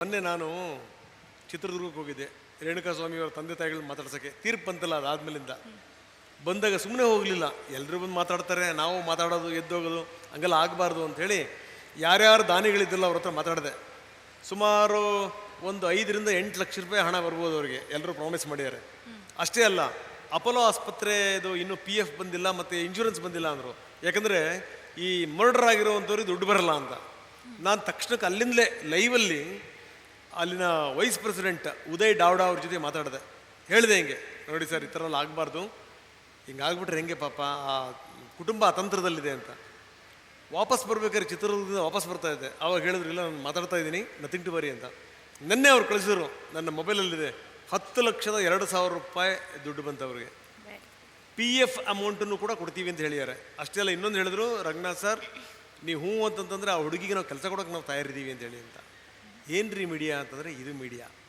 ಮೊನ್ನೆ ನಾನು ಚಿತ್ರದುರ್ಗಕ್ಕೆ ಹೋಗಿದ್ದೆ. ರೇಣುಕಾಸ್ವಾಮಿಯವರ ತಂದೆ ತಾಯಿಗಳನ್ನ ಮಾತಾಡ್ಸೋಕ್ಕೆ ತೀರ್ಪು ಬಂತಲ್ಲ, ಅದಾದ್ಮೇಲಿಂದ ಬಂದಾಗ ಸುಮ್ಮನೆ ಹೋಗಲಿಲ್ಲ. ಎಲ್ಲರೂ ಬಂದು ಮಾತಾಡ್ತಾರೆ, ನಾವು ಮಾತಾಡೋದು ಎದ್ದೋಗೋದು ಹಂಗೆಲ್ಲ ಆಗಬಾರ್ದು ಅಂಥೇಳಿ ಯಾರ್ಯಾರು ದಾನಿಗಳಿದ್ದಿಲ್ಲ ಅವ್ರ ಹತ್ರ ಮಾತಾಡಿದೆ. ಸುಮಾರು ಒಂದು 5 ರಿಂದ 8 ಲಕ್ಷ ರೂಪಾಯಿ ಹಣ ಬರ್ಬೋದು ಅವರಿಗೆ, ಎಲ್ಲರೂ ಪ್ರಾಮಿಸ್ ಮಾಡಿದ್ದಾರೆ. ಅಷ್ಟೇ ಅಲ್ಲ, ಅಪೋಲೋ ಆಸ್ಪತ್ರೆದು ಇನ್ನೂ PF ಬಂದಿಲ್ಲ ಮತ್ತು ಇನ್ಶೂರೆನ್ಸ್ ಬಂದಿಲ್ಲ ಅಂದರು. ಯಾಕಂದರೆ ಈ ಮರ್ಡರ್ ಆಗಿರೋವಂಥವ್ರಿಗೆ ದುಡ್ಡು ಬರಲ್ಲ ಅಂತ. ನಾನು ತಕ್ಷಣಕ್ಕೆ ಅಲ್ಲಿಂದಲೇ ಲೈವಲ್ಲಿ ಅಲ್ಲಿನ ವೈಸ್ ಪ್ರೆಸಿಡೆಂಟ್ ಉದಯ್ ಡಾವ್ಡಾ ಅವ್ರ ಜೊತೆ ಮಾತಾಡಿದೆ. ಹೇಳಿದೆ ಹಿಂಗೆ, ನೋಡಿ ಸರ್, ಈ ಥರ ಎಲ್ಲ ಆಗಬಾರ್ದು, ಹಿಂಗಾಗ್ಬಿಟ್ರೆ ಹೆಂಗೆ ಪಾಪ ಆ ಕುಟುಂಬ ಅತಂತ್ರದಲ್ಲಿದೆ ಅಂತ. ವಾಪಸ್ ಬರ್ಬೇಕಾದ್ರೆ ಚಿತ್ರದುರ್ಗದಿಂದ ವಾಪಸ್ ಬರ್ತಾ ಇದ್ದೆ. ಅವಾಗ ಹೇಳಿದ್ರು, ಇಲ್ಲ ನಾನು ಮಾತಾಡ್ತಾ ಇದ್ದೀನಿ, ನಥಿಂಗ್ ಟು ವರಿ ಅಂತ. ನಿನ್ನೆ ಅವ್ರು ಕಳಿಸಿದ್ರು, ನನ್ನ ಮೊಬೈಲಲ್ಲಿದೆ, 10,02,000 ರೂಪಾಯಿ ದುಡ್ಡು ಬಂತು ಅವ್ರಿಗೆ. PF ಅಮೌಂಟನ್ನು ಕೂಡ ಕೊಡ್ತೀವಿ ಅಂತ ಹೇಳಿದ್ದಾರೆ. ಅಷ್ಟೇ ಅಲ್ಲ, ಇನ್ನೊಂದು ಹೇಳಿದ್ರು, ರಂಗನಾಥ್ ಸರ್ ನೀವು ಹ್ಞೂ ಅಂತಂತಂದರೆ ಆ ಹುಡುಗಿಗೆ ನಾವು ಕೆಲಸ ಕೊಡೋಕೆ ನಾವು ತಯಾರಿದ್ದೀವಿ ಅಂತ ಹೇಳಿ ಅಂತ. ಏನು ರೀ ಮೀಡಿಯಾ ಅಂತಂದರೆ ಇದು ಮೀಡಿಯಾ.